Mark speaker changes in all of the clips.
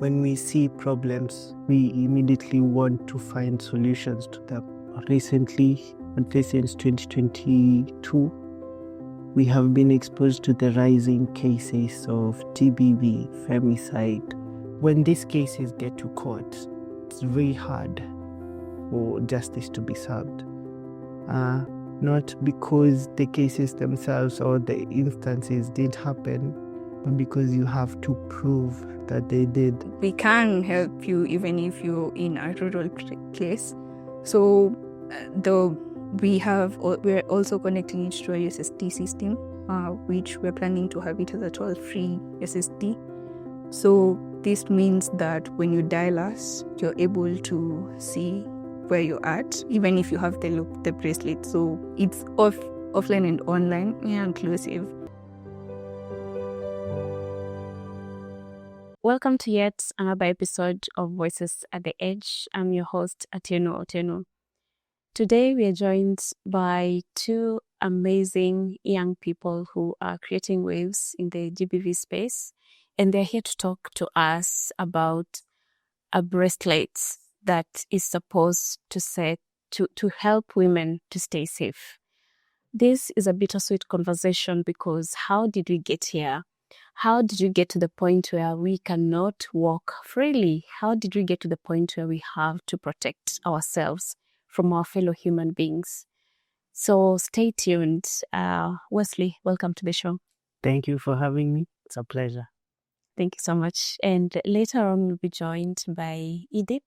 Speaker 1: When we see problems, we immediately want to find solutions to them. Recently, at least since 2022, we have been exposed to the rising cases of GBV, femicide. When these cases get to court, it's very hard for justice to be served. Not because the cases themselves or the instances didn't happen, but because you have to prove that they did.
Speaker 2: We can help you even if you're in a rural place. So we're also connecting it to a USSD system, which we're planning to have it as a toll-free USSD. So this means that when you dial us, you're able to see where you're at, even if you have the bracelet. So it's offline and online, inclusive.
Speaker 3: Welcome to yet another episode of Voices at the Edge. I'm your host, Atieno Oteno. Today we are joined by two amazing young people who are creating waves in the GBV space, and they're here to talk to us about a bracelet that is supposed to help women to stay safe. This is a bittersweet conversation because how did we get here? How did we get to the point where we cannot walk freely? How did we get to the point where we have to protect ourselves from our fellow human beings? So stay tuned. Wesley, welcome to the show.
Speaker 1: Thank you for having me. It's a pleasure.
Speaker 3: Thank you so much. And later on, we'll be joined by Edith,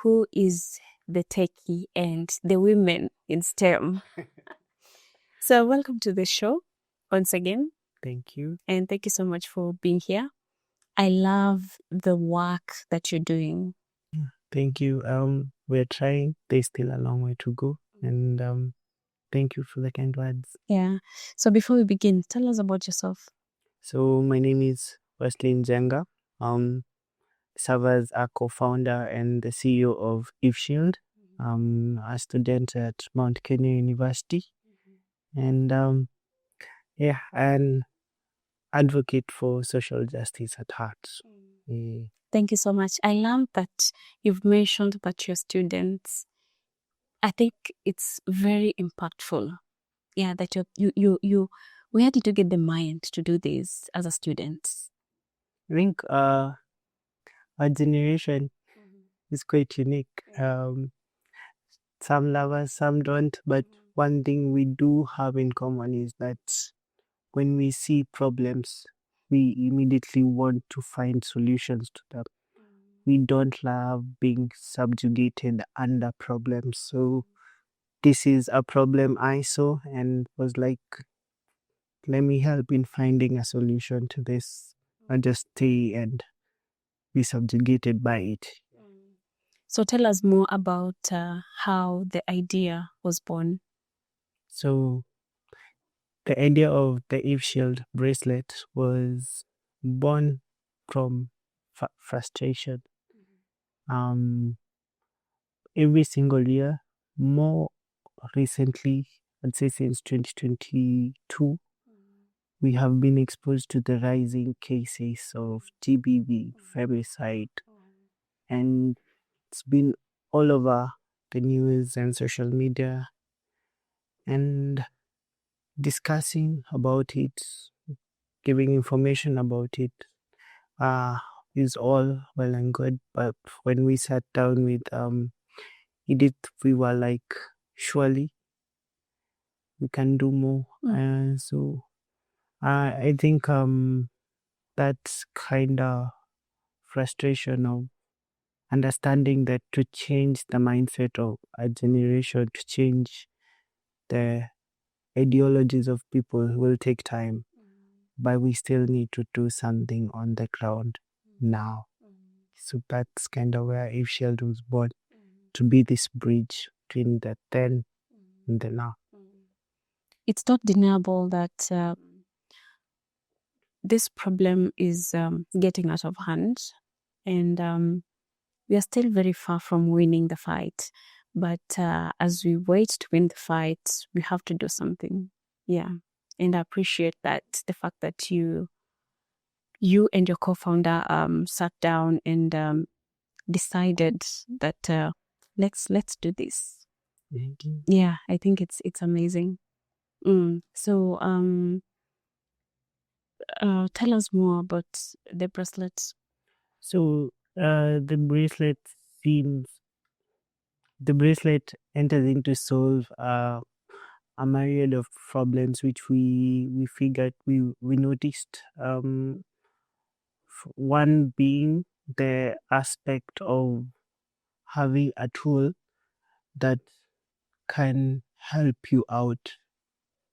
Speaker 3: who is the techie and the women in STEM. So welcome to the show once again.
Speaker 1: Thank you.
Speaker 3: And thank you so much for being here. I love the work that you're doing.
Speaker 1: Thank you. We're trying. There's still a long way to go. And thank you for the kind words.
Speaker 3: Yeah. So before we begin, tell us about yourself.
Speaker 1: So my name is Wesley and Edith. Serve as a co-founder and the CEO of EVESHIELD. A student at Mount Kenya University. And an advocate for social justice at heart.
Speaker 3: Thank you so much. I love that you've mentioned that you're students. I think it's very impactful. Yeah, that you where did you get the mind to do this as a student?
Speaker 1: I think our generation is quite unique. Some love us, some don't. But one thing we do have in common is that when we see problems, we immediately want to find solutions to them. We don't love being subjugated under problems. So this is a problem I saw and was like, let me help in finding a solution to this. Not just stay and be subjugated by it.
Speaker 3: So tell us more about how the idea was born.
Speaker 1: So the idea of the EVESHIELD bracelet was born from frustration. Every single year, more recently, I'd say since 2022, we have been exposed to the rising cases of GBV, femicide, and it's been all over the news and social media, and discussing about it, giving information about it is all well and good. But when we sat down with Edith, we were like, surely we can do more. So I think that's kind of frustration of understanding that to change the mindset of a generation, to change the ideologies of people will take time, but we still need to do something on the ground now. So that's kind of where EVESHIELD was born, to be this bridge between the then and the now.
Speaker 3: It's not deniable that this problem is getting out of hand, and we are still very far from winning the fight. But as we wait to win the fight, we have to do something. Yeah. And I appreciate that, the fact that you you and your co-founder sat down and decided that let's do this.
Speaker 1: Thank you.
Speaker 3: Yeah, I think it's amazing. So tell us more about the bracelets.
Speaker 1: So the bracelet enters in to solve a myriad of problems which we figured we noticed. One being the aspect of having a tool that can help you out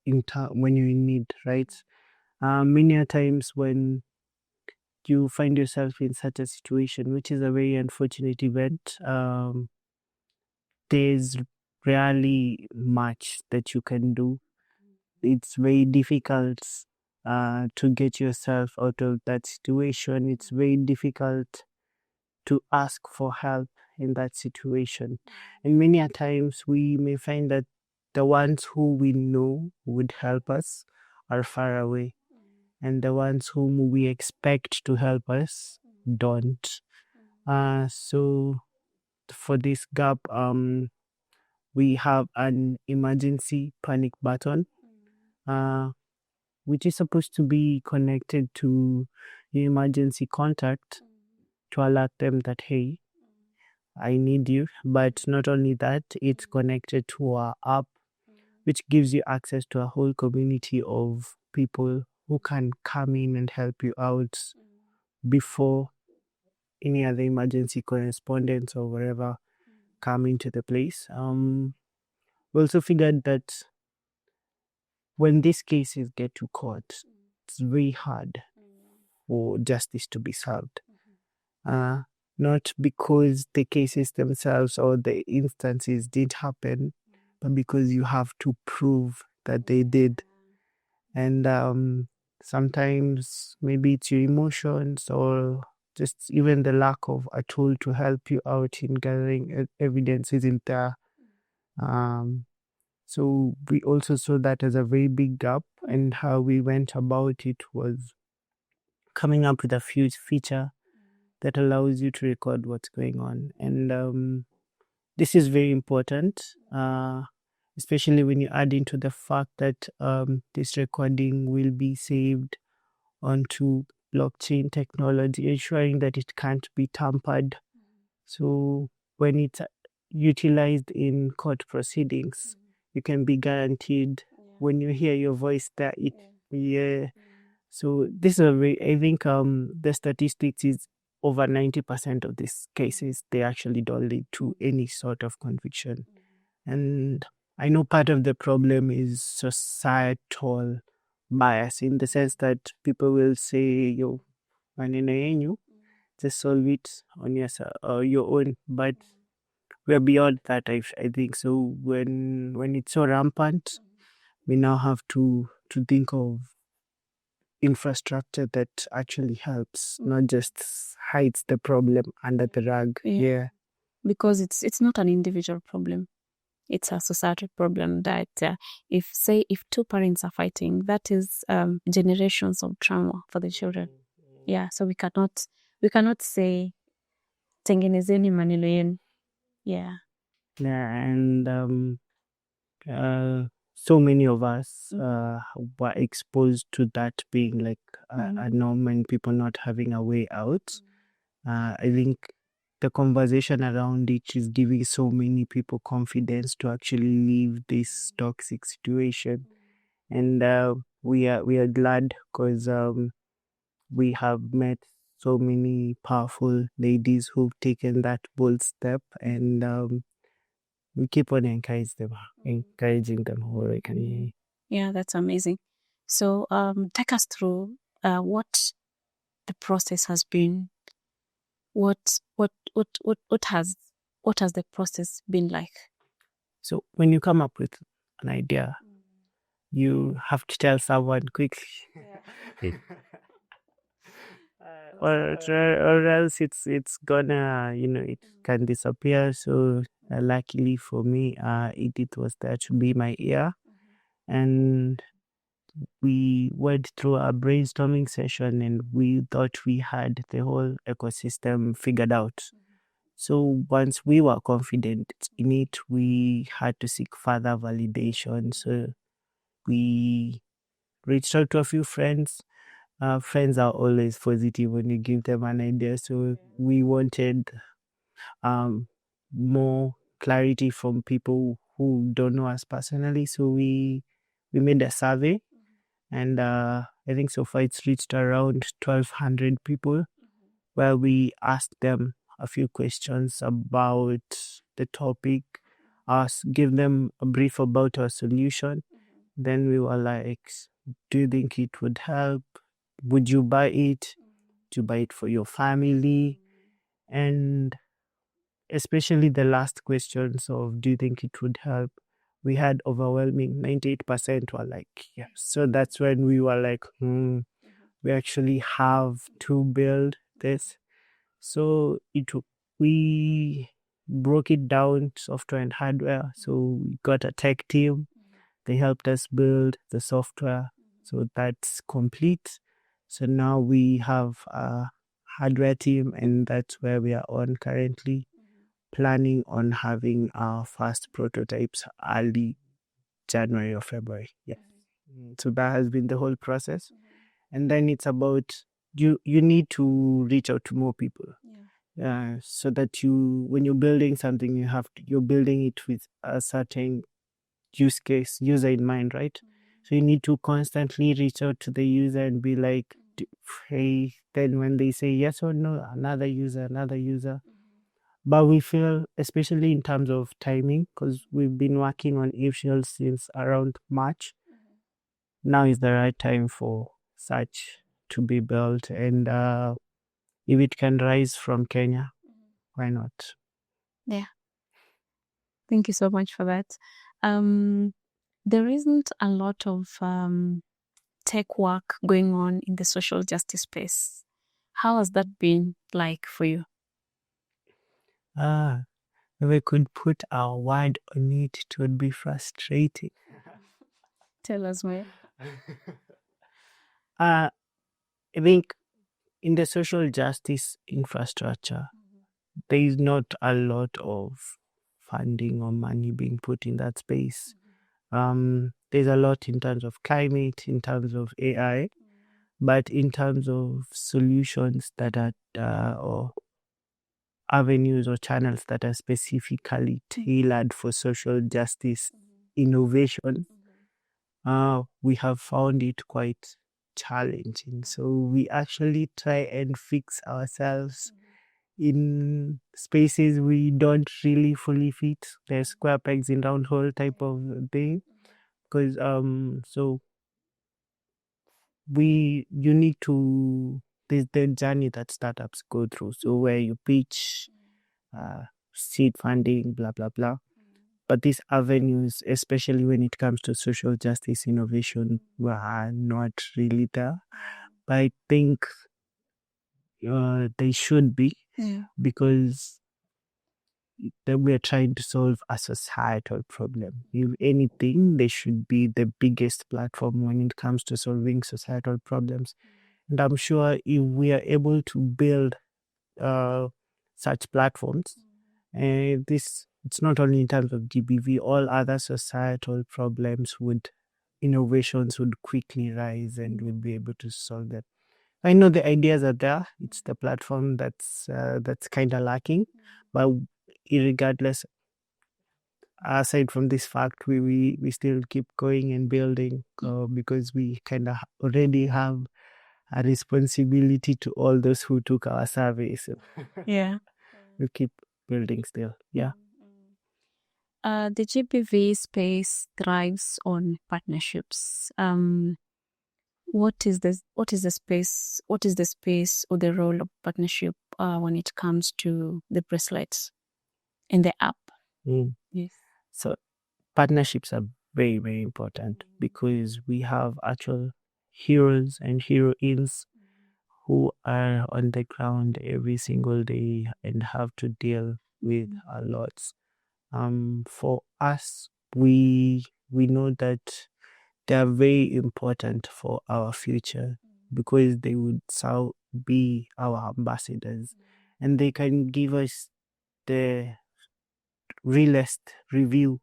Speaker 1: when you're in need, right? Many a times when you find yourself in such a situation, which is a very unfortunate event, there's rarely much that you can do. It's very difficult to get yourself out of that situation. It's very difficult to ask for help in that situation. And many a times we may find that the ones who we know would help us are far away, and the ones whom we expect to help us don't. So for this gap, we have an emergency panic button, which is supposed to be connected to the emergency contact to alert them that, hey, I need you. But not only that, it's connected to our app, which gives you access to a whole community of people who can come in and help you out before any other emergency correspondence or whatever come into the place. We also figured that when these cases get to court, it's very hard for justice to be served. Not because the cases themselves or the instances did happen, but because you have to prove that they did. And sometimes maybe it's your emotions or just even the lack of a tool to help you out in gathering evidence isn't there. So we also saw that as a very big gap, and how we went about it was coming up with a feature that allows you to record what's going on. And this is very important, especially when you add into the fact that this recording will be saved onto blockchain technology, ensuring that it can't be tampered. So when it's utilized in court proceedings, you can be guaranteed when you hear your voice that it, yeah. So this is I think the statistics is over 90% of these cases, they actually don't lead to any sort of conviction. And I know part of the problem is societal bias, in the sense that people will say, yo, you just solve it on your own. But we're beyond that, I think. So when it's so rampant, we now have to think of infrastructure that actually helps, not just hides the problem under the rug. Yeah.
Speaker 3: Because it's not an individual problem. It's a societal problem that if two parents are fighting, that is generations of trauma for the children. Yeah, so we cannot say tengenezeni maneno yenu. Yeah.
Speaker 1: Yeah, and so many of us were exposed to that being like a norm and people not having a way out. I think the conversation around it is giving so many people confidence to actually leave this toxic situation. And we are glad because we have met so many powerful ladies who've taken that bold step, and we keep on encouraging them how I can.
Speaker 3: Yeah, that's amazing. So take us through what the process has been. What has the process been like?
Speaker 1: So when you come up with an idea, you have to tell someone quickly. Or else it's gonna, it can disappear. So luckily for me, Edith was there to be my ear, and we went through a brainstorming session and we thought we had the whole ecosystem figured out. So once we were confident in it, we had to seek further validation. So we reached out to a few friends. Friends are always positive when you give them an idea. So we wanted more clarity from people who don't know us personally. So we made a survey, and I think so far it's reached around 1,200 people, where we asked them a few questions about the topic, give them a brief about our solution. Then we were like, do you think it would help? Would you buy it? Do you buy it for your family? And especially the last questions of, do you think it would help? We had overwhelming 98% were like, yes. So that's when we were like, we actually have to build this. So we broke it down, software and hardware. So we got a tech team. They helped us build the software. So that's complete. So now we have a hardware team, and that's where we are on currently, planning on having our first prototypes early January or February. Yeah. So that has been the whole process. And then it's about you need to reach out to more people. So that when you're building something, you're building it with a certain user in mind, right? So you need to constantly reach out to the user and be like, hey, then when they say yes or no, another user. But we feel, especially in terms of timing, because we've been working on EVESHIELD since around March, now is the right time for such to be built. And if it can rise from Kenya, why not?
Speaker 3: Yeah. Thank you so much for that. There isn't a lot of tech work going on in the social justice space. How has that been like for you?
Speaker 1: If we could put our word on it, it would be frustrating.
Speaker 3: Tell us more.
Speaker 1: I think in the social justice infrastructure, there is not a lot of funding or money being put in that space. There's a lot in terms of climate, in terms of AI, but in terms of solutions that are or avenues or channels that are specifically tailored for social justice innovation, we have found it quite challenging. So we actually try and fix ourselves in spaces we don't really fully fit. There's square pegs in round hole type of thing. Because so you need to, there's the journey that startups go through. So where you pitch, seed funding, blah blah blah. But these avenues, especially when it comes to social justice innovation, are not really there. But I think they should be, because then we are trying to solve a societal problem. If anything, they should be the biggest platform when it comes to solving societal problems. And I'm sure if we are able to build such platforms, it's not only in terms of GBV, all other societal problems innovations would quickly rise and we'll be able to solve them. I know the ideas are there. It's the platform that's kind of lacking, but regardless, aside from this fact, we still keep going and building because we kind of already have a responsibility to all those who took our survey. So
Speaker 3: Yeah.
Speaker 1: we keep building still. Yeah.
Speaker 3: The GBV space thrives on partnerships. What is the space or the role of partnership when it comes to the bracelets in the app? Yes.
Speaker 1: So partnerships are very, very important because we have actual heroes and heroines who are on the ground every single day and have to deal with a lot. For us, we know that they are very important for our future because they would be our ambassadors and they can give us the realist review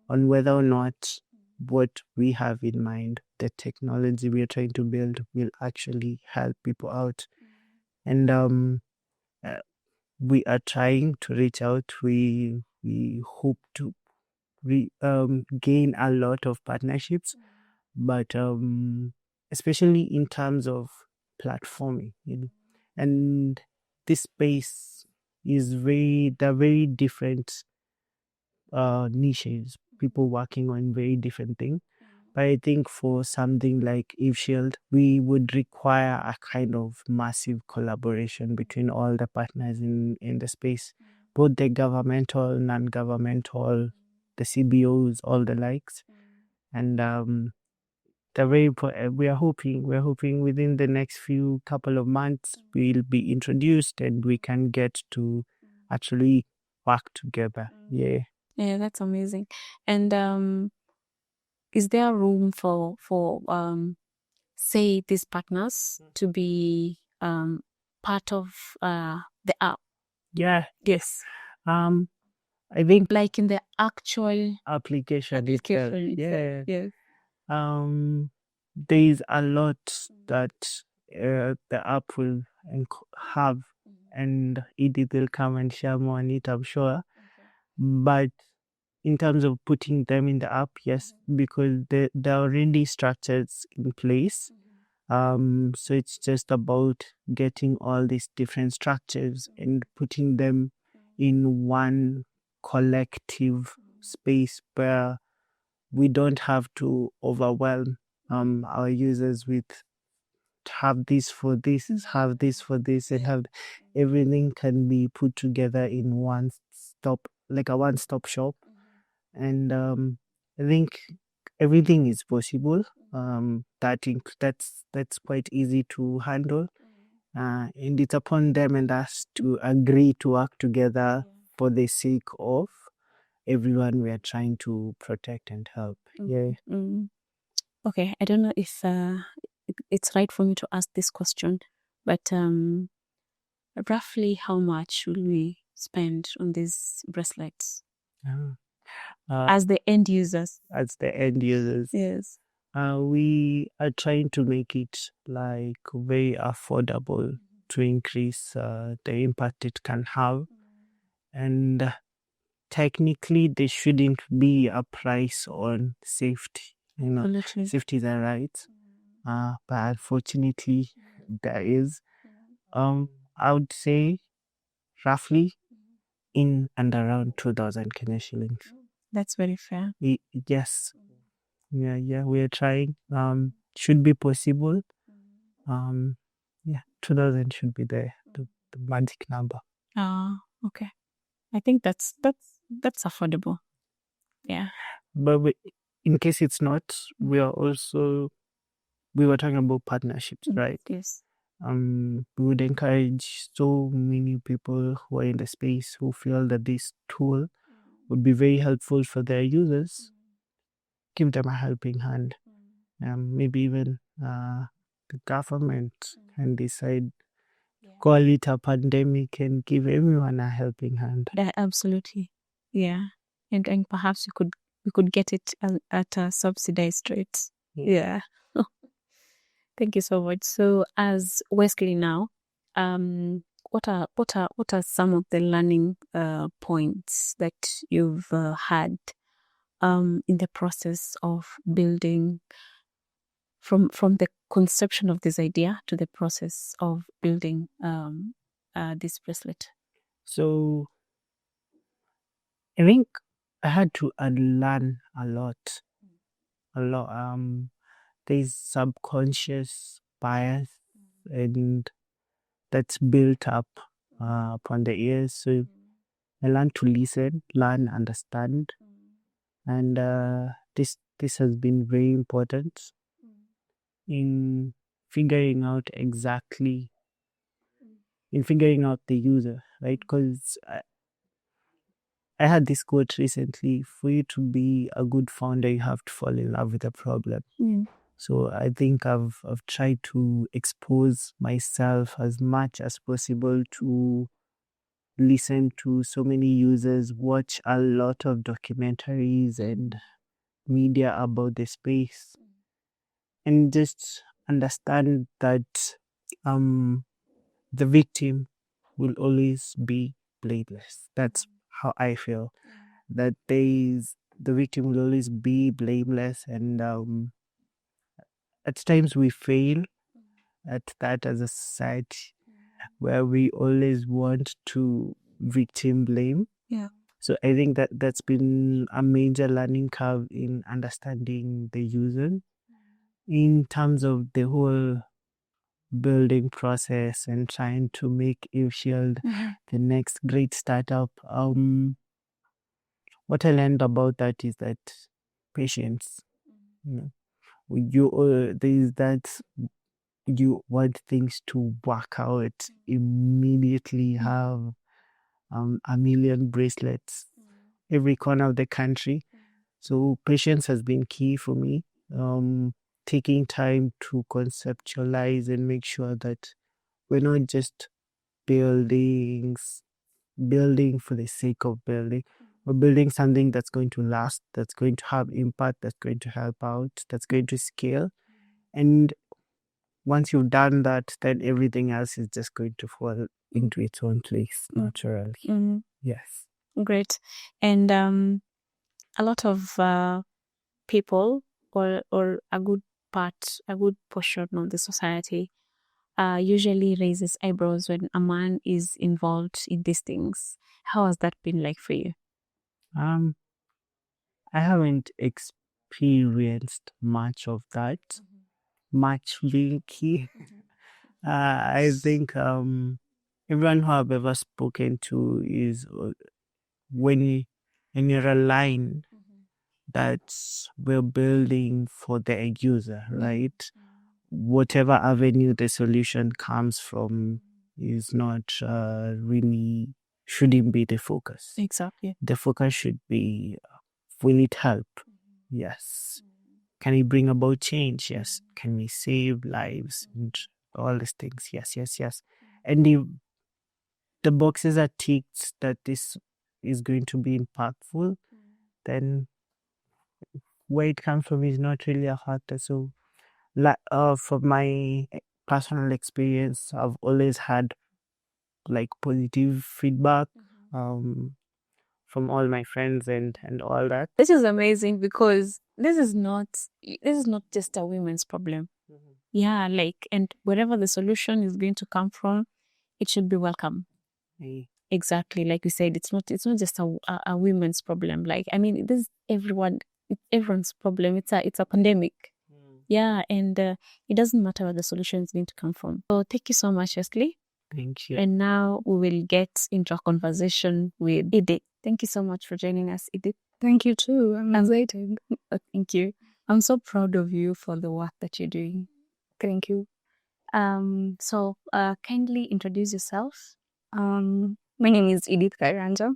Speaker 1: on whether or not what we have in mind, the technology we are trying to build, will actually help people out. And we are trying to reach out. We hope to gain a lot of partnerships, but especially in terms of platforming, and this space is there are very different niches, people working on very different things. But I think for something like EVESHIELD, we would require a kind of massive collaboration between all the partners in the space, both the governmental, non-governmental, the CBOs, all the likes. And we are hoping within the next few couple of months we'll be introduced and we can get to actually work together. Yeah.
Speaker 3: Yeah, that's amazing. And is there room for say these partners to be part of the app?
Speaker 1: Yeah.
Speaker 3: Yes.
Speaker 1: I think
Speaker 3: Like in the actual
Speaker 1: application itself. Yeah.
Speaker 3: Yes.
Speaker 1: There is a lot that the app will have, and Edith will come and share more on it, I'm sure. But in terms of putting them in the app, yes, because there are already structures in place. So it's just about getting all these different structures and putting them in one collective space where we don't have to overwhelm our users with have this for this, have this for this, and have everything can be put together in like a one-stop shop. And I think everything is possible. That's quite easy to handle. And it's upon them and us to agree to work together for the sake of everyone we are trying to protect and help. Yeah.
Speaker 3: Okay, I don't know if it's right for me to ask this question, but roughly how much will we spend on these bracelets as the end users?
Speaker 1: As the end users,
Speaker 3: Yes.
Speaker 1: we are trying to make it like very affordable to increase the impact it can have. And technically, there shouldn't be a price on safety.
Speaker 3: Absolutely.
Speaker 1: Safety is a right. But unfortunately, there is. I would say roughly in and around 2,000 Kenya shillings.
Speaker 3: That's very fair.
Speaker 1: Yes. Yeah, we are trying. Should be possible. 2,000 should be the magic number.
Speaker 3: Okay. I think that's affordable. Yeah.
Speaker 1: But in case it's not, we were talking about partnerships, right?
Speaker 3: Yes.
Speaker 1: We would encourage so many people who are in the space who feel that this tool would be very helpful for their users. Give them a helping hand. Maybe even the government can decide, call it a pandemic and give everyone a helping hand.
Speaker 3: Absolutely. Yeah. And perhaps we could get it at a subsidized rates. Yeah. Thank you so much. So as Wesley now, what are some of the learning points that you've had in the process of building from the conception of this idea to the process of building this bracelet?
Speaker 1: So I think I had to unlearn a lot. There's subconscious bias and that's built up upon the ears. So I learned to listen, learn, understand, and this has been very important in figuring out the user, right? Because I had this quote recently: for you to be a good founder, you have to fall in love with the problem. So I think I've tried to expose myself as much as possible, to listen to so many users, watch a lot of documentaries and media about the space, and just understand that the victim will always be blameless. That's how I feel. That the victim will always be blameless, and at times we fail at that as a society, where we always want to victim blame.
Speaker 2: Yeah.
Speaker 1: So I think that that's been a major learning curve in understanding the user in terms of the whole building process and trying to make EVESHIELD the next great startup. What I learned about that is that patience. There's that you want things to work out immediately, have a million bracelets every corner of the country. So patience has been key for me. Taking time to conceptualize and make sure that we're not just building for the sake of building. We're building something that's going to last, that's going to have impact, that's going to help out, that's going to scale. And once you've done that, then everything else is just going to fall into its own place naturally. Yes.
Speaker 3: Great. And a lot of people, or a good portion of the society usually raises eyebrows when a man is involved in these things. How has that been like for you?
Speaker 1: I haven't experienced much of that. Much being key. I think everyone who I've ever spoken to is when you're aligned that we're building for the end user, right? Whatever avenue the solution comes from is not really, shouldn't be the focus.
Speaker 2: Exactly.
Speaker 1: The focus should be, will it help? Yes. Can it bring about change? Yes. Can we save lives and all these things? Yes, yes, yes. And the boxes are ticked that this is going to be impactful, then where it comes from is not really a factor. So, from my personal experience, I've always had like positive feedback from all my friends and all that.
Speaker 3: This is amazing, because this is not just a women's problem. Yeah, like, and wherever the solution is going to come from, it should be welcome. Exactly, like you said, it's not just a women's problem. Like, I mean, this is everyone's problem. It's a pandemic. Yeah, and it doesn't matter where the solution is going to come from. So thank you so much, Wesley.
Speaker 1: Thank you.
Speaker 3: And now we will get into a conversation with Edith. Thank you so much for joining us, Edith.
Speaker 2: Thank you too. I'm excited.
Speaker 3: Thank you. I'm so proud of you for the work that you're doing.
Speaker 2: Thank you.
Speaker 3: So kindly introduce yourself.
Speaker 2: My name is Edith Kairanja.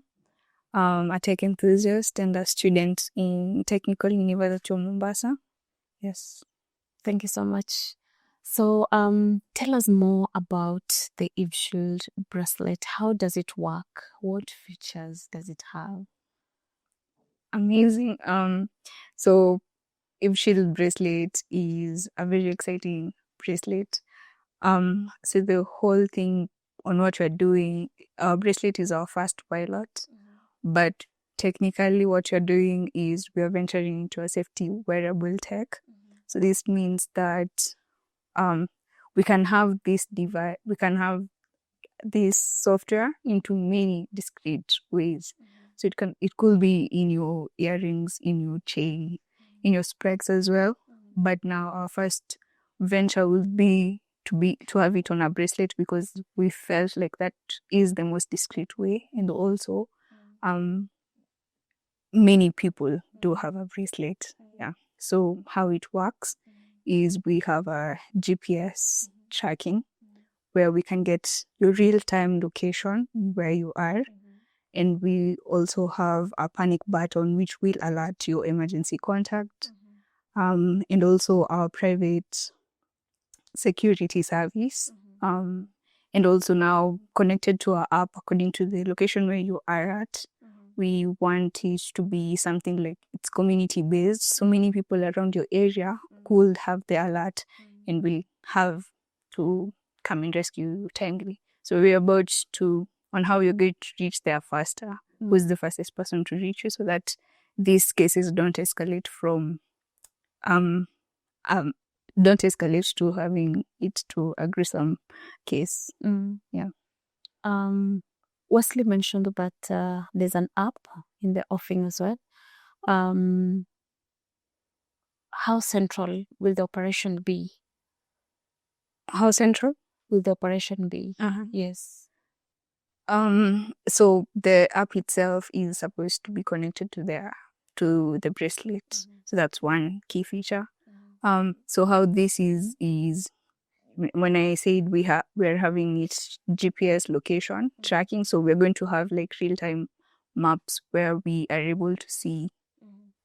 Speaker 2: A tech enthusiast and a student in Technical University of Mombasa. Yes.
Speaker 3: Thank you so much. So tell us more about the EVESHIELD bracelet. How does it work? What features does it have?
Speaker 2: Amazing. So EVESHIELD bracelet is a very exciting bracelet. So the whole thing on what we're doing, our bracelet is our first pilot, but technically what you're doing is we are venturing into a safety wearable tech. So this means that we can have this device, we can have this software into many discrete ways. So it could be in your earrings, in your chain, in your specs as well. But now our first venture will be to have it on a bracelet, because we felt like that is the most discreet way, and also many people do have a bracelet. Yeah. So how it works is we have a GPS tracking where we can get your real-time location where you are, And we also have a panic button which will alert your emergency contact. And also our private security service. And also now connected to our app according to the location where you are at. We want it to be something like it's community based. So many people around your area could have the alert and will have to come and rescue you timely. So we're about to on how you're going to reach there faster. Who's the fastest person to reach you so that these cases don't escalate from don't escalate to having it to a gruesome case. Yeah.
Speaker 3: Wesley mentioned that there's an app in the offing as well. How central will the operation be?
Speaker 2: How central
Speaker 3: will the operation be? Yes.
Speaker 2: So the app itself is supposed to be connected to the bracelet. So that's one key feature. So how this is when I said we're having it GPS location tracking, so we're going to have like real-time maps where we are able to see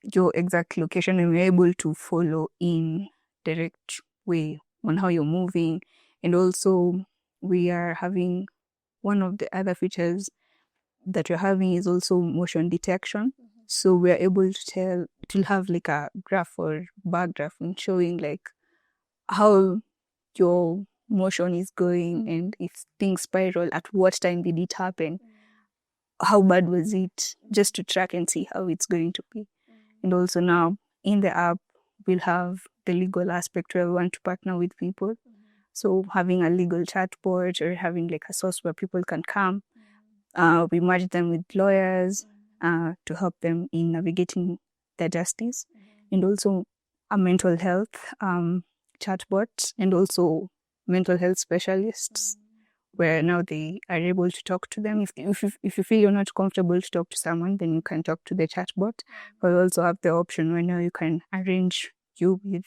Speaker 2: your exact location and we're able to follow in direct way on how you're moving. And also we are having one of the other features that we're having is also motion detection. So we're able to have like a graph or bar graph and showing like how your motion is going and if things spiral, at what time did it happen, how bad was it, just to track and see how it's going to be. And also now in the app, we'll have the legal aspect where we want to partner with people. So having a legal chat board or having like a source where people can come, we merge them with lawyers to help them in navigating their justice. And also a mental health chatbot and also mental health specialists where now they are able to talk to them. If you feel you're not comfortable to talk to someone, then you can talk to the chatbot. But we also have the option where now you can arrange you with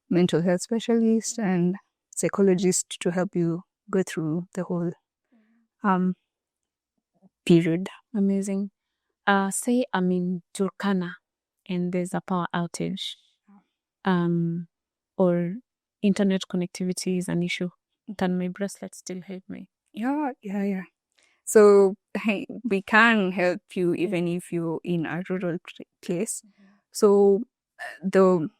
Speaker 2: mental health specialists and psychologists to help you go through the whole period.
Speaker 3: Amazing. Say I'm in Turkana and there's a power outage, or internet connectivity is an issue. Can my bracelet still help me?
Speaker 2: Yeah. So we can help you even if you're in a rural place. So we're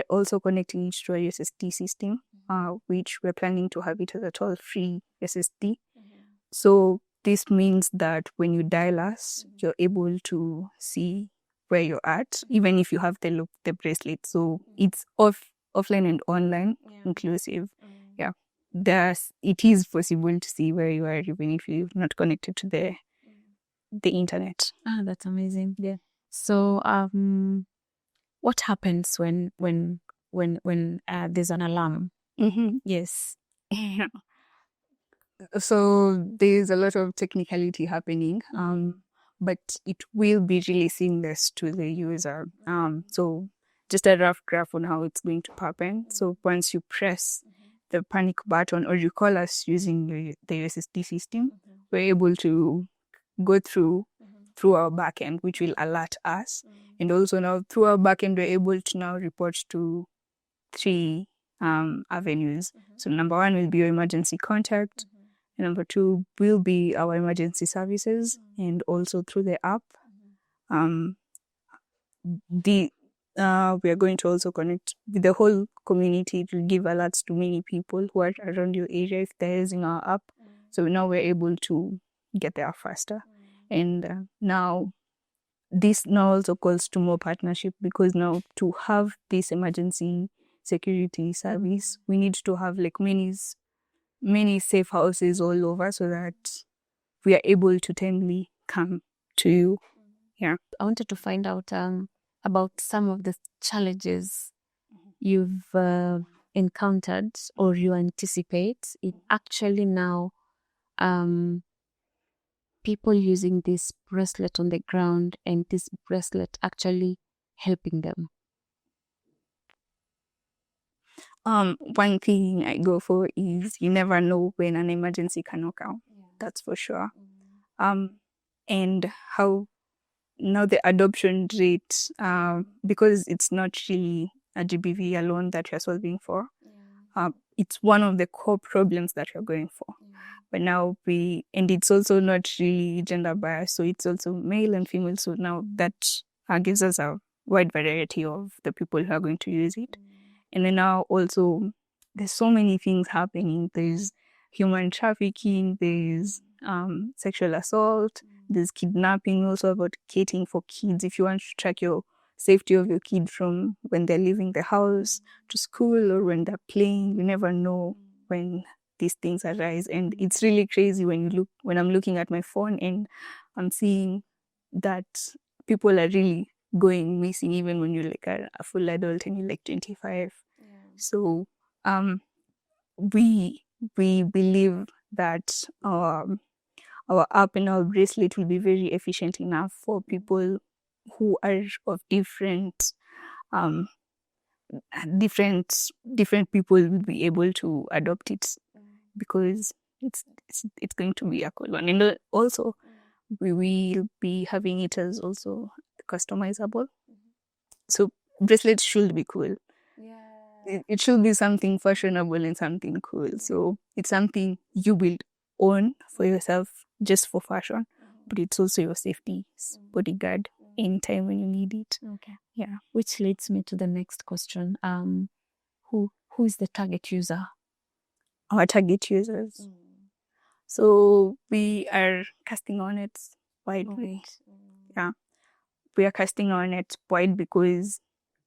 Speaker 2: also connecting it to a USSD system, which we're planning to have it as a toll-free SSD. So this means that when you dial us, you're able to see where you're at, even if you have the bracelet. So it's offline and online inclusive. Yeah. It is possible to see where you are even if you're not connected to the internet.
Speaker 3: That's amazing. Yeah. So what happens when there's an alarm? Yes.
Speaker 2: So there's a lot of technicality happening, but it will be really seamless to the user. So just a rough graph on how it's going to happen. So once you press the panic button or you call us using the USSD system, we're able to go through our backend, which will alert us. And also now through our backend, we're able to now report to 3 avenues. So number 1 will be your emergency contact. Number 2 will be our emergency services, and also through the app. We are going to also connect with the whole community to give alerts to many people who are around your area if they're using our app. So now we're able to get there faster. And now this now also calls to more partnership, because now to have this emergency security service, we need to have like many safe houses all over so that we are able to timely come to you. Yeah.
Speaker 3: I wanted to find out about some of the challenges you've encountered or you anticipate in actually now people using this bracelet on the ground and this bracelet actually helping them.
Speaker 2: One thing I go for is you never know when an emergency can occur. That's for sure. and how now the adoption rate, because it's not really a GBV alone that you're solving for. It's one of the core problems that you're going for. But now and it's also not really gender biased, so it's also male and female. So now that gives us a wide variety of the people who are going to use it. And then now also, there's so many things happening. There's human trafficking, there's sexual assault, there's kidnapping, also advocating for kids. If you want to track your safety of your kid from when they're leaving the house to school or when they're playing, you never know when these things arise. And it's really crazy when I'm looking at my phone and I'm seeing that people are really going missing even when you're like a full adult and you're like 25. So we believe that our app and our bracelet will be very efficient enough for people who are of different people will be able to adopt it, because it's going to be a cool one. And also we will be having it as also customizable. So bracelets should be cool. It should be something fashionable and something cool. So it's something you will own for yourself just for fashion, but it's also your safety bodyguard anytime when you need it.
Speaker 3: Okay.
Speaker 2: Yeah.
Speaker 3: Which leads me to the next question. Who is the target user?
Speaker 2: Our target users. So we are casting on it widely. Yeah. We are casting on it wide because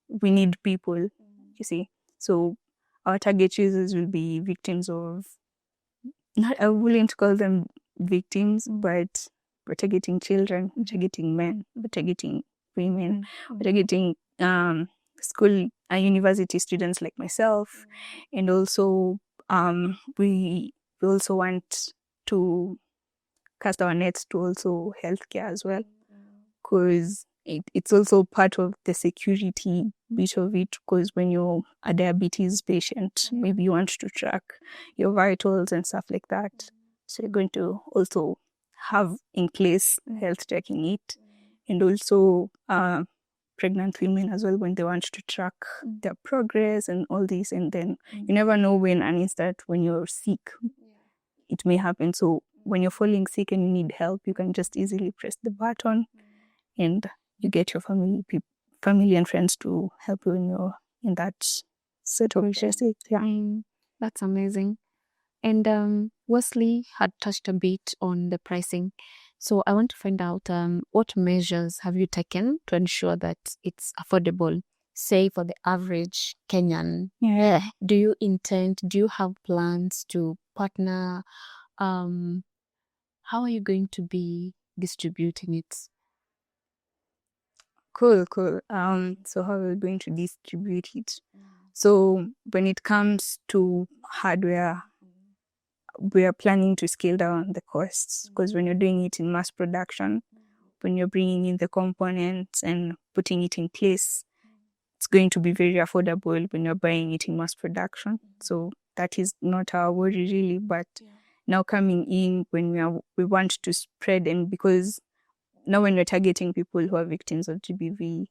Speaker 2: we need people, you see. So our target users will be victims of, I wouldn't call them victims, but we're targeting children, we're targeting men, we're targeting women, we're targeting school and university students like myself. And also we also want to cast our nets to also healthcare as well, because it's also part of the security bit of it. Because when you're a diabetes patient, maybe you want to track your vitals and stuff like that. So you're going to also have in place health tracking it. And also pregnant women as well, when they want to track their progress and all this. And then you never know when an instant when you're sick, it may happen. So when you're falling sick and you need help, you can just easily press the button and you get your family and friends to help you in that sort of state. Yeah.
Speaker 3: That's amazing. And Wesley had touched a bit on the pricing. So I want to find out what measures have you taken to ensure that it's affordable, say for the average Kenyan?
Speaker 2: Yeah.
Speaker 3: Do you have plans to partner? How are you going to be distributing it?
Speaker 2: Cool. So how are we going to distribute it? So when it comes to hardware, we are planning to scale down the costs, because when you're doing it in mass production, when you're bringing in the components and putting it in place, it's going to be very affordable when you're buying it in mass production. So that is not our worry really, but now coming in when we want to spread, and because now when we're targeting people who are victims of GBV,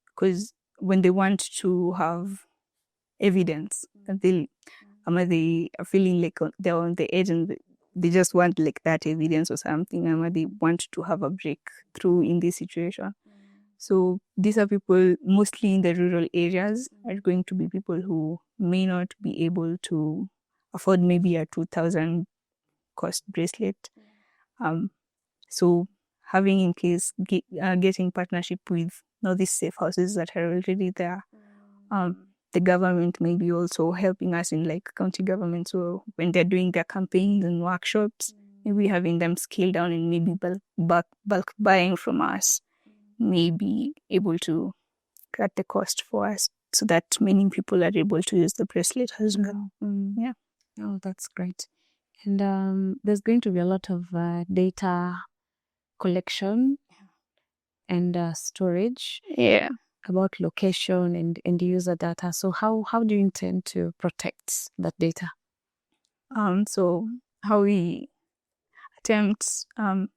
Speaker 2: because when they want to have evidence that they are feeling like they're on the edge and they just want like that evidence or something, and they want to have a breakthrough in this situation. So these are people mostly in the rural areas, are going to be people who may not be able to afford maybe a 2,000 cost bracelet. So having in place, getting partnership with these safe houses that are already there. The government may be also helping us in like county government. So when they're doing their campaigns and workshops, maybe having them scale down and maybe bulk buying from us may be able to cut the cost for us, so that many people are able to use the bracelet as well. Yeah.
Speaker 3: Oh, that's great. And there's going to be a lot of data collection and storage.
Speaker 2: Yeah.
Speaker 3: About location and user data. So how do you intend to protect that data?
Speaker 2: So how I attempt,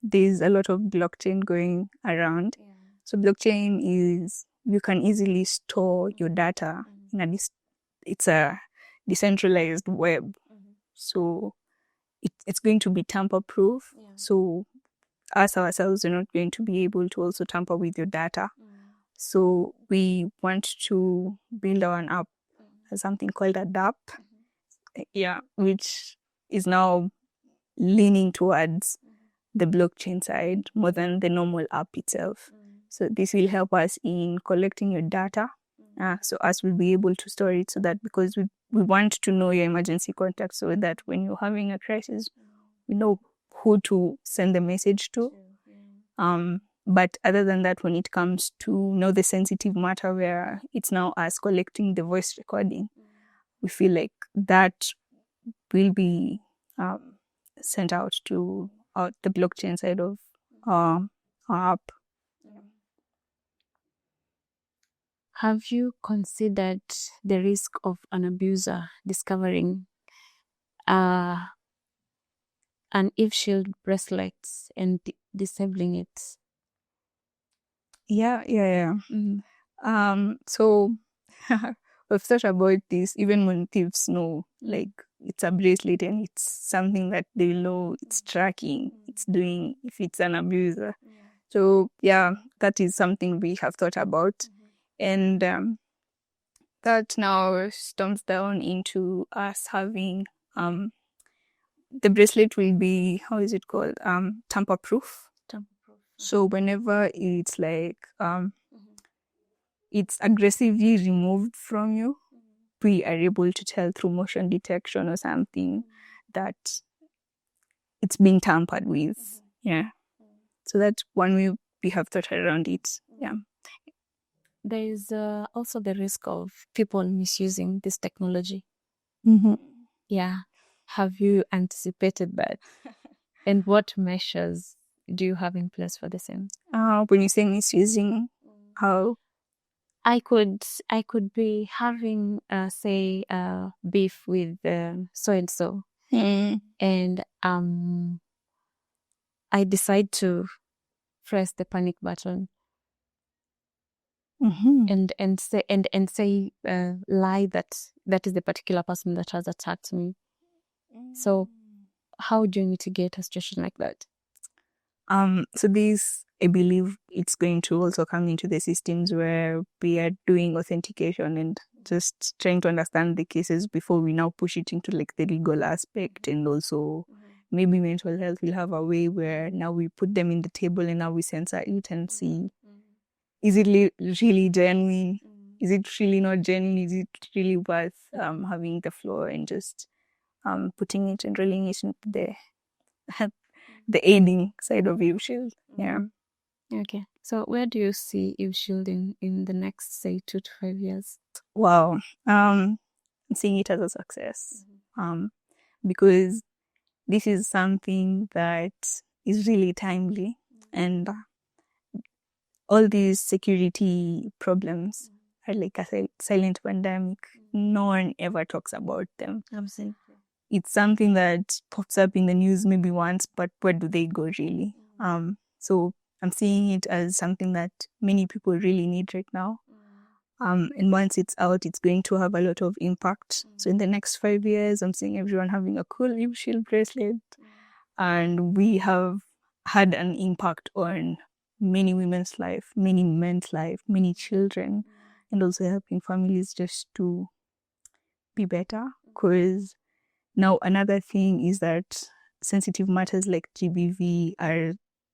Speaker 2: there's a lot of blockchain going around. So blockchain is, you can easily store your data in it's a decentralized web. So it's going to be tamper proof. So us ourselves are not going to be able to also tamper with your data. So we want to build our app as something called a DApp, which is now leaning towards the blockchain side more than the normal app itself. So this will help us in collecting your data. So us will be able to store it, so that because we want to know your emergency contact, so that when you're having a crisis, we know who to send the message to. But other than that, when it comes to the sensitive matter where it's now us collecting the voice recording, we feel like that will be sent out to the blockchain side of our app.
Speaker 3: Have you considered the risk of an abuser discovering an EVESHIELD bracelet and disabling it?
Speaker 2: Yeah. So we've thought about this, even when thieves know, like, it's a bracelet and it's something that they know it's tracking, it's doing, if it's an abuser. So yeah, that is something we have thought about. And that now storms down into us having the bracelet will be, how is it called? Tamper proof. So whenever it's like it's aggressively removed from you, we are able to tell through motion detection or something that it's being tampered with. Yeah. So that's one way we have thought around it. Yeah.
Speaker 3: There is also the risk of people misusing this technology. Yeah. Have you anticipated that? And what measures do you have in place for the same?
Speaker 2: When you say misusing, how?
Speaker 3: I could be having say beef with so and so, and I decide to press the panic button and say lie that is the particular person that has attacked me. So how do you mitigate a situation like that?
Speaker 2: So this, I believe it's going to also come into the systems where we are doing authentication and just trying to understand the cases before we now push it into like the legal aspect. And also maybe mental health will have a way where now we put them in the table and now we censor it and see, is it really genuine? Is it really not genuine? Is it really worth having the flaw and just putting it and rolling it into the aiding side of EVESHIELD. Yeah.
Speaker 3: Okay. So where do you see EVESHIELD in the next, say, 2 to 5 years?
Speaker 2: Wow. I'm seeing it as a success. Because this is something that is really timely, and all these security problems are like a silent pandemic. No one ever talks about them.
Speaker 3: Absolutely.
Speaker 2: It's something that pops up in the news maybe once, but where do they go really? So I'm seeing it as something that many people really need right now. And once it's out, it's going to have a lot of impact. So in the next 5 years, I'm seeing everyone having a cool EVESHIELD bracelet. And we have had an impact on many women's life, many men's life, many children, and also helping families just to be better. Because now another thing is that sensitive matters like GBV are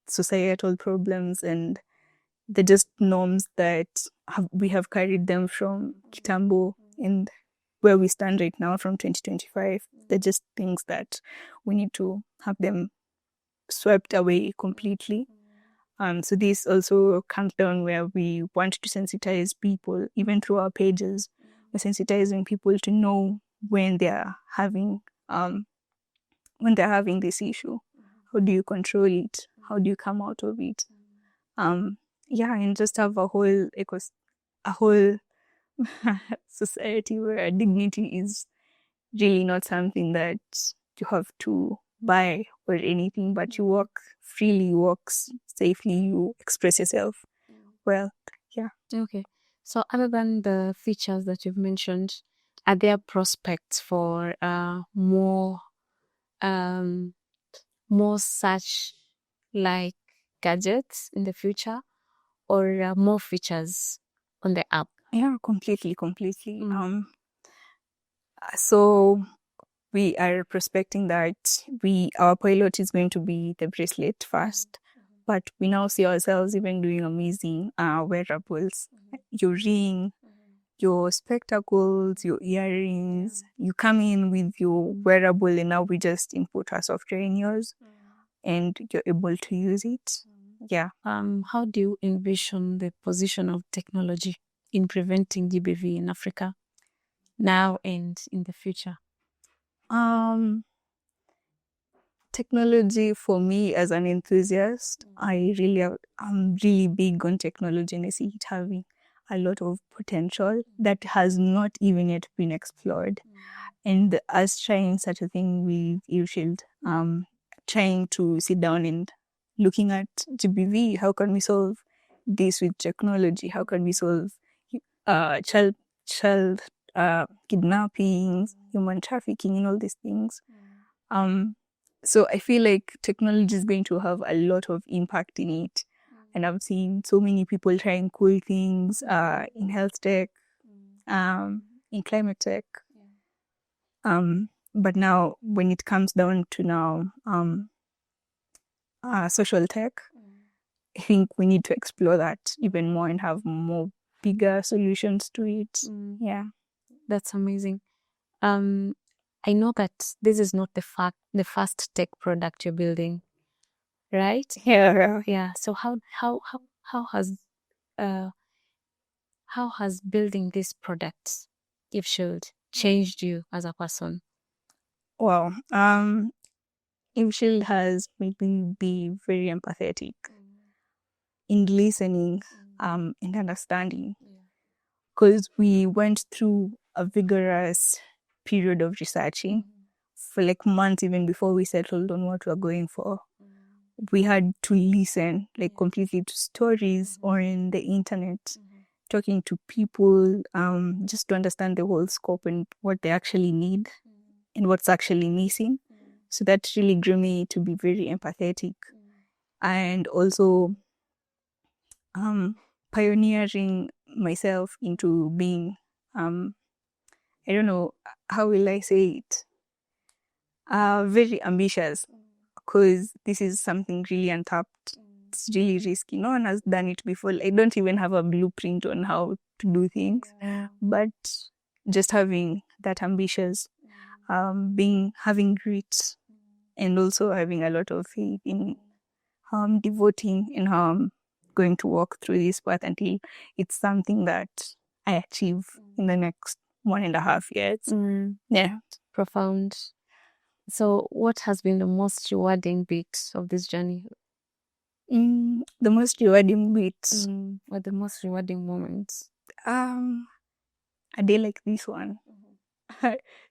Speaker 2: societal problems, and they're just norms that we have carried them from Kitambo, and where we stand right now from 2025. They're just things that we need to have them swept away completely. So this also comes down where we want to sensitize people, even through our pages. We're sensitizing people to know when they're having this issue. How do you control it? How do you come out of it? And just have a whole society where dignity is really not something that you have to buy or anything, but you walk freely, you walk safely, you express yourself well. Yeah.
Speaker 3: Okay. So other than the features that you've mentioned, are there prospects for more such like gadgets in the future, or more features on the app?
Speaker 2: Yeah, completely. So we are prospecting that our pilot is going to be the bracelet first, but we now see ourselves even doing amazing wearables. Your ring, your spectacles, your earrings. You come in with your wearable, and now we just input our software in yours, and you're able to use it. Yeah.
Speaker 3: How do you envision the position of technology in preventing GBV in Africa now and in the future?
Speaker 2: Technology for me as an enthusiast, I'm really big on technology, and I see it having a lot of potential that has not even yet been explored. And us trying such a thing with EVESHIELD, trying to sit down and looking at GBV, how can we solve this with technology? How can we solve child kidnappings, human trafficking, and all these things? So I feel like technology is going to have a lot of impact in it. And I've seen so many people trying cool things in health tech, in climate tech. But now when it comes down to social tech, I think we need to explore that even more and have more bigger solutions to it. Yeah.
Speaker 3: That's amazing. I know that this is not the first tech product you're building, right?
Speaker 2: Yeah.
Speaker 3: So how has building this product, EVESHIELD, changed you as a person?
Speaker 2: Well, EVESHIELD has made me be very empathetic in listening and understanding, because we went through a vigorous period of researching for like months even before we settled on what we're going for. We had to listen like completely to stories on the internet, talking to people, just to understand the whole scope and what they actually need and what's actually missing. So that really grew me to be very empathetic, and also pioneering myself into being, I don't know, how will I say it? Very ambitious, because this is something really untapped. It's really risky. No one has done it before. I don't even have a blueprint on how to do things, but just having that ambitious, having grit, and also having a lot of faith in how I'm devoting and how I'm going to walk through this path until it's something that I achieve in the next 1.5 years. Yeah.
Speaker 3: Profound. So what has been the most rewarding bit of this journey?
Speaker 2: The most rewarding bits,
Speaker 3: or the most rewarding moments?
Speaker 2: a day like this one.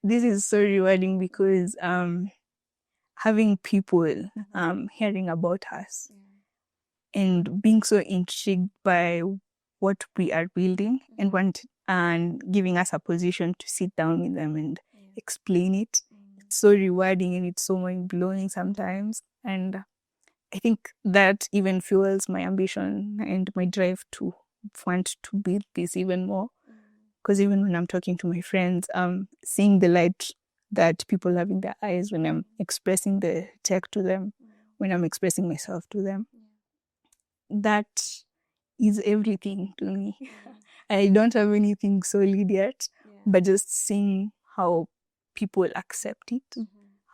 Speaker 2: This is so rewarding because having people hearing about us and being so intrigued by what we are building and giving us a position to sit down with them and explain it. It's so rewarding and it's so mind-blowing sometimes. And I think that even fuels my ambition and my drive to want to build this even more. Because even when I'm talking to my friends, seeing the light that people have in their eyes when I'm expressing the tech to them, when I'm expressing myself to them, that is everything to me. I don't have anything solid yet, but just seeing how people accept it,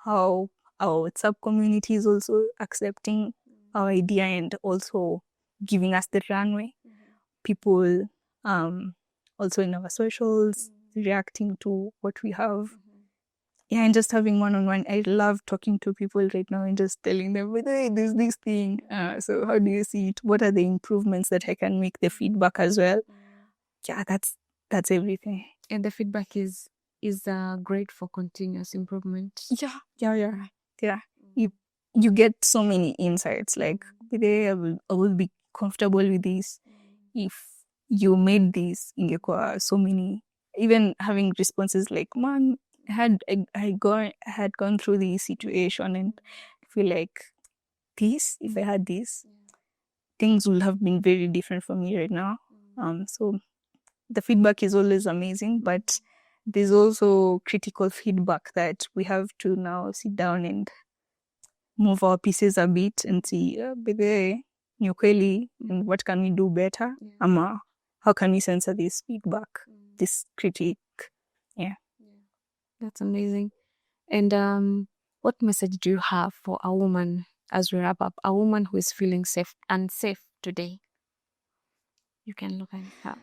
Speaker 2: how our WhatsApp community is also accepting our idea and also giving us the runway. People also in our socials reacting to what we have. Yeah, and just having one-on-one. I love talking to people right now and just telling them, hey, there's this thing. So how do you see it? What are the improvements that I can make? The feedback as well. Yeah, that's everything.
Speaker 3: And the feedback is great for continuous improvement.
Speaker 2: Yeah. you get so many insights. Like, today I will be comfortable with this. If you made this in your so many, even having responses like, man, I had gone through this situation and I feel like this, if I had this, things would have been very different for me right now. So the feedback is always amazing, but there's also critical feedback that we have to now sit down and move our pieces a bit and see, bebe, ni ukweli, and what can we do better? Ama, how can we censor this feedback, this critique? Yeah.
Speaker 3: That's amazing. And what message do you have for a woman, as we wrap up, a woman who is feeling unsafe today? You can look at her.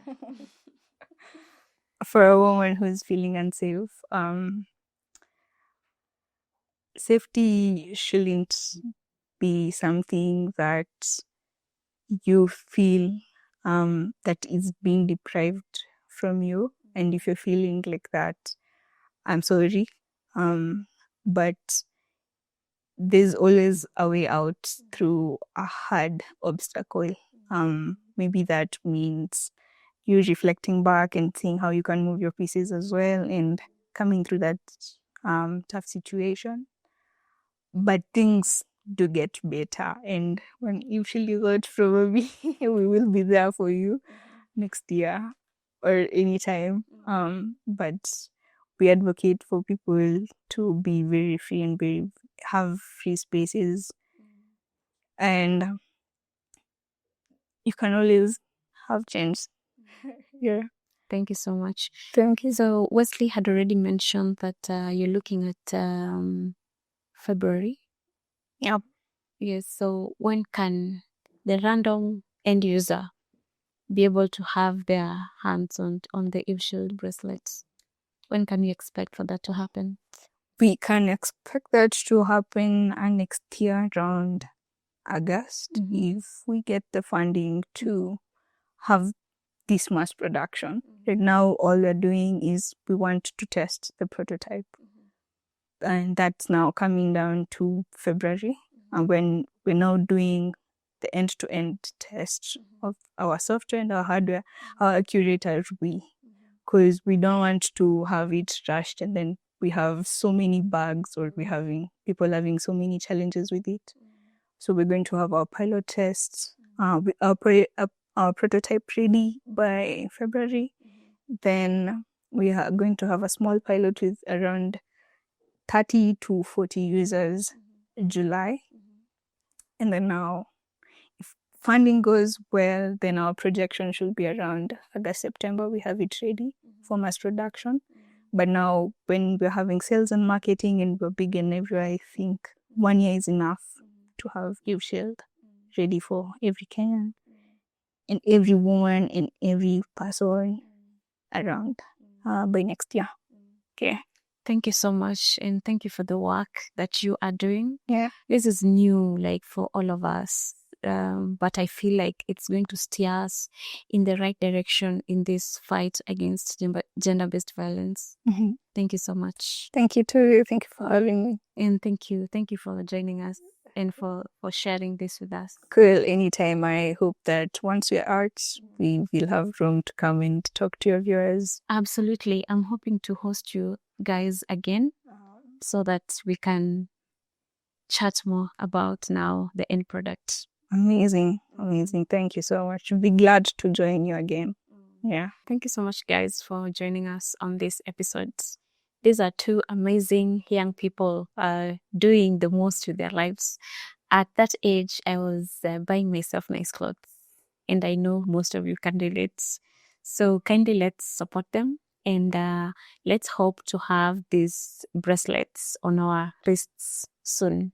Speaker 2: For a woman who's feeling unsafe, safety shouldn't be something that you feel that is being deprived from you. And if you're feeling like that, I'm sorry. But there's always a way out through a hard obstacle. Maybe that means you reflecting back and seeing how you can move your pieces as well and coming through that tough situation. But things do get better, and when you feel you got, probably we will be there for you next year or anytime. But we advocate for people to be very free and have free spaces, and you can always have change. Yeah.
Speaker 3: Thank you so much.
Speaker 2: Thank you.
Speaker 3: So Wesley had already mentioned that you're looking at February.
Speaker 2: Yep.
Speaker 3: Yes. So when can the random end user be able to have their hands on the EVESHIELD bracelets? When can we expect for that to happen?
Speaker 2: We can expect that to happen next year around August, if we get the funding to have this mass production. Right now, all we're doing is we want to test the prototype. And that's now coming down to February. And when we're now doing the end-to-end test of our software and our hardware, how accurate are we? Because we don't want to have it rushed and then we have so many bugs, or people having so many challenges with it. So we're going to have our pilot tests, our prototype ready by February. Then we are going to have a small pilot with around 30 to 40 users in July. And then now, if funding goes well, then our projection should be around August, September. We have it ready for mass production. But now, when we're having sales and marketing and we're big and everywhere, I think 1 year is enough to have EVESHIELD ready for every Kenyan and every woman and every person around by next year. Okay.
Speaker 3: Thank you so much, and thank you for the work that you are doing.
Speaker 2: Yeah.
Speaker 3: This is new, like, for all of us. But I feel like it's going to steer us in the right direction in this fight against gender-based violence. Thank you so much.
Speaker 2: Thank you too. Thank you for having me.
Speaker 3: And thank you for joining us and for sharing this with us.
Speaker 2: Cool. Anytime. I hope that once we're out, we will have room to come and talk to your viewers.
Speaker 3: Absolutely. I'm hoping to host you guys again so that we can chat more about now the end product.
Speaker 2: Amazing. Thank you so much. I'll be glad to join you again. Yeah.
Speaker 3: Thank you so much, guys, for joining us on this episode. These are two amazing young people doing the most with their lives. At that age, I was buying myself nice clothes, and I know most of you can relate. So kindly let's support them, and let's hope to have these bracelets on our wrists soon.